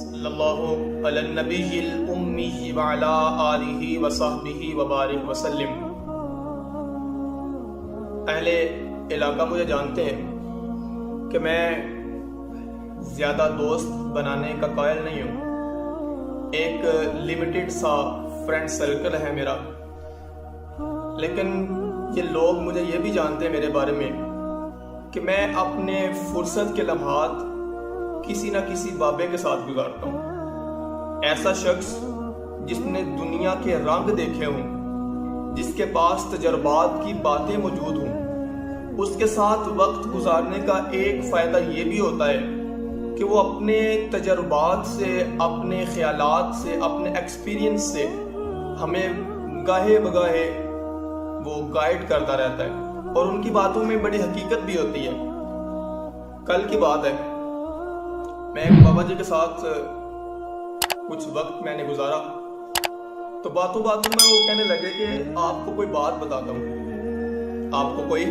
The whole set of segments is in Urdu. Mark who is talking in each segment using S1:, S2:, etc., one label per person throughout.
S1: صلی اللہ علی النبی الامی وعلی آلہ وصحبہ وبارک وسلم۔ اہل علاقہ مجھے جانتے ہیں کہ میں زیادہ دوست بنانے کا قائل نہیں ہوں، ایک لمیٹڈ سا فرینڈ سرکل ہے میرا، لیکن یہ لوگ مجھے یہ بھی جانتے ہیں میرے بارے میں کہ میں اپنے فرصت کے لمحات کسی نہ کسی بابے کے ساتھ گزارتا ہوں۔ ایسا شخص جس نے دنیا کے رنگ دیکھے ہوں، جس کے پاس تجربات کی باتیں موجود ہوں، اس کے ساتھ وقت گزارنے کا ایک فائدہ یہ بھی ہوتا ہے کہ وہ اپنے تجربات سے، اپنے خیالات سے، اپنے ایکسپیرینس سے ہمیں گاہے بگاہے وہ گائیڈ کرتا رہتا ہے، اور ان کی باتوں میں بڑی حقیقت بھی ہوتی ہے۔ کل کی بات ہے، میں ایک بابا جی کے ساتھ کچھ وقت میں نے گزارا، تو باتوں میں وہ کہنے لگے کہ آپ کو کوئی بات بتاتا ہوں، آپ کو کوئی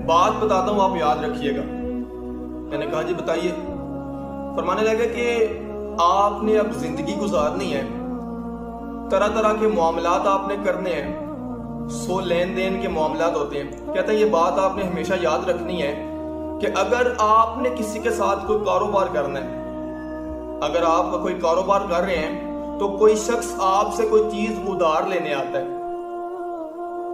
S1: بات بتاتا ہوں، آپ یاد رکھیے گا۔ میں نے کہا جی بتائیے۔ فرمانے لگے کہ آپ نے اب زندگی گزارنی ہے، طرح طرح کے معاملات آپ نے کرنے ہیں، 100 لین دین کے معاملات ہوتے ہیں۔ کہتا ہے یہ بات آپ نے ہمیشہ یاد رکھنی ہے کہ اگر آپ نے کسی کے ساتھ کوئی کاروبار کرنا ہے، اگر آپ کوئی کاروبار کر رہے ہیں تو کوئی شخص آپ سے کوئی چیز ادھار لینے آتا ہے،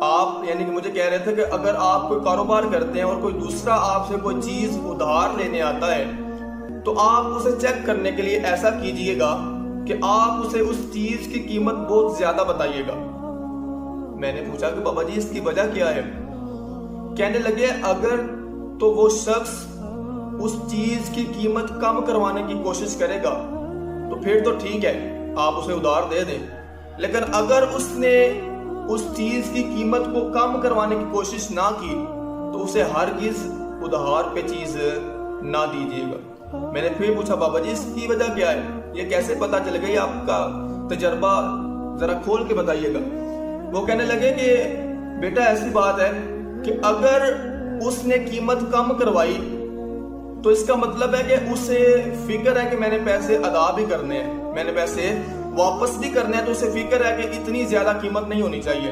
S1: آپ یعنی کہ مجھے کہہ رہے تھے کہ اگر آپ کوئی کاروبار کرتے ہیں اور کوئی دوسرا آپ سے کوئی چیز ادھار لینے آتا ہے تو آپ اسے چیک کرنے کے لیے ایسا کیجئے گا کہ آپ اسے اس چیز کی قیمت بہت زیادہ بتائیے گا۔ میں نے پوچھا کہ بابا جی اس کی وجہ کیا ہے؟ کہنے لگے اگر تو وہ شخص اس چیز کی قیمت کم کروانے کی کوشش کرے گا تو پھر تو ٹھیک ہے، آپ اسے ادھار دے دیں، لیکن اگر اس نے اس چیز کی قیمت کو کم کروانے کی کوشش نہ کی تو اسے ہرگز ادھار پہ چیز نہ دیجیے گا۔ میں نے پھر پوچھا بابا جی اس کی وجہ کیا ہے؟ یہ کیسے پتا چل گئی؟ آپ کا تجربہ ذرا کھول کے بتائیے گا۔ وہ کہنے لگے کہ بیٹا ایسی بات ہے کہ اگر اس نے قیمت کم کروائی تو اس کا مطلب ہے کہ اسے فکر ہے کہ میں نے پیسے ادا بھی کرنے ہیں، میں نے پیسے واپس بھی کرنے ہیں، تو اسے فکر ہے کہ اتنی زیادہ قیمت نہیں ہونی چاہیے۔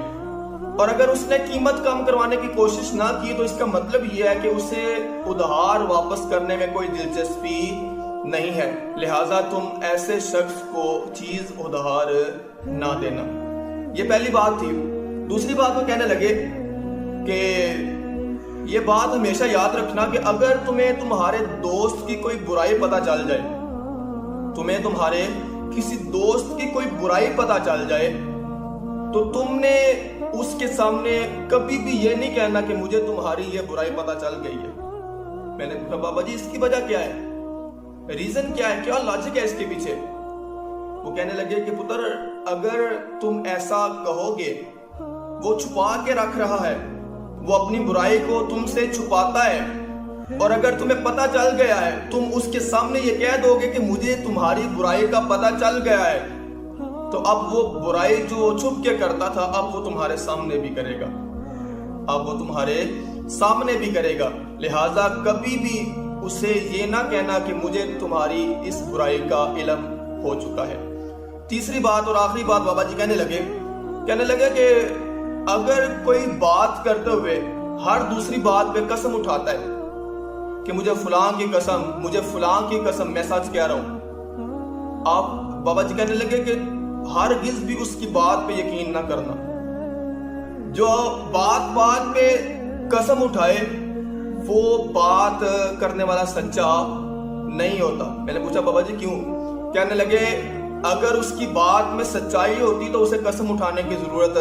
S1: اور اگر اس نے قیمت کم کروانے کی کوشش نہ کی تو اس کا مطلب یہ ہے کہ اسے ادھار واپس کرنے میں کوئی دلچسپی نہیں ہے، لہٰذا تم ایسے شخص کو چیز ادھار نہ دینا۔ یہ پہلی بات تھی۔ دوسری بات وہ کہنے لگے کہ یہ بات ہمیشہ یاد رکھنا کہ اگر تمہیں تمہارے دوست کی کوئی برائی پتہ چل جائے، تمہیں تمہارے کسی دوست کی کوئی برائی پتہ چل جائے تو تم نے اس کے سامنے کبھی بھی یہ نہیں کہنا کہ مجھے تمہاری یہ برائی پتہ چل گئی ہے۔ میں نے کہا بابا جی اس کی وجہ کیا ہے؟ ریزن کیا ہے؟ کیا لاجک ہے اس کے پیچھے؟ وہ کہنے لگے کہ پتر اگر تم ایسا کہو گے، وہ چھپا کے رکھ رہا ہے، وہ اپنی برائی کو تم سے چھپاتا ہے، اور اگر تمہیں پتہ چل گیا ہے تم اس کے سامنے یہ کہہ دو گے کہ مجھے تمہاری برائی کا پتہ چل گیا ہے، تو اب وہ برائی جو چھپ کے کرتا تھا اب وہ تمہارے سامنے بھی کرے گا، اب وہ تمہارے سامنے بھی کرے گا، لہٰذا کبھی بھی اسے یہ نہ کہنا کہ مجھے تمہاری اس برائی کا علم ہو چکا ہے۔ تیسری بات اور آخری بات بابا جی کہنے لگے کہ اگر کوئی بات کرتے ہوئے ہر دوسری بات پہ قسم اٹھاتا ہے کہ مجھے فلاں کی قسم میں سچ کہہ رہا ہوں، آپ بابا جی کہنے لگے کہ ہرگز بھی اس کی بات پہ یقین نہ کرنا۔ جو بات پہ قسم اٹھائے وہ بات کرنے والا سچا نہیں ہوتا۔ میں نے پوچھا بابا جی کیوں؟ کہنے لگے اگر اس کی بات میں سچائی ہوتی تو اسے قسم اٹھانے کی ضرورت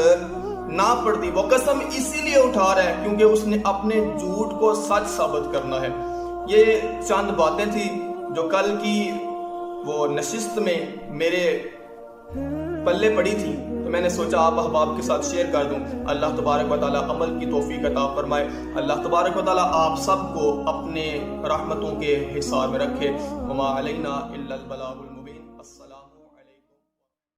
S1: نہ پڑتی، وہ قسم اسی لیے اٹھا رہا ہے کیونکہ اس نے اپنے جھوٹ کو سچ ثابت کرنا ہے۔ یہ چند باتیں تھی جو کل کی وہ نشست میں میرے پلے پڑی تھی، تو میں نے سوچا آپ احباب کے ساتھ شیئر کر دوں۔ اللہ تبارک و تعالیٰ عمل کی توفیق عطا فرمائے۔ اللہ تبارک و تعالیٰ آپ سب کو اپنے رحمتوں کے حصار میں رکھے۔ وما علینا الا البلاغ۔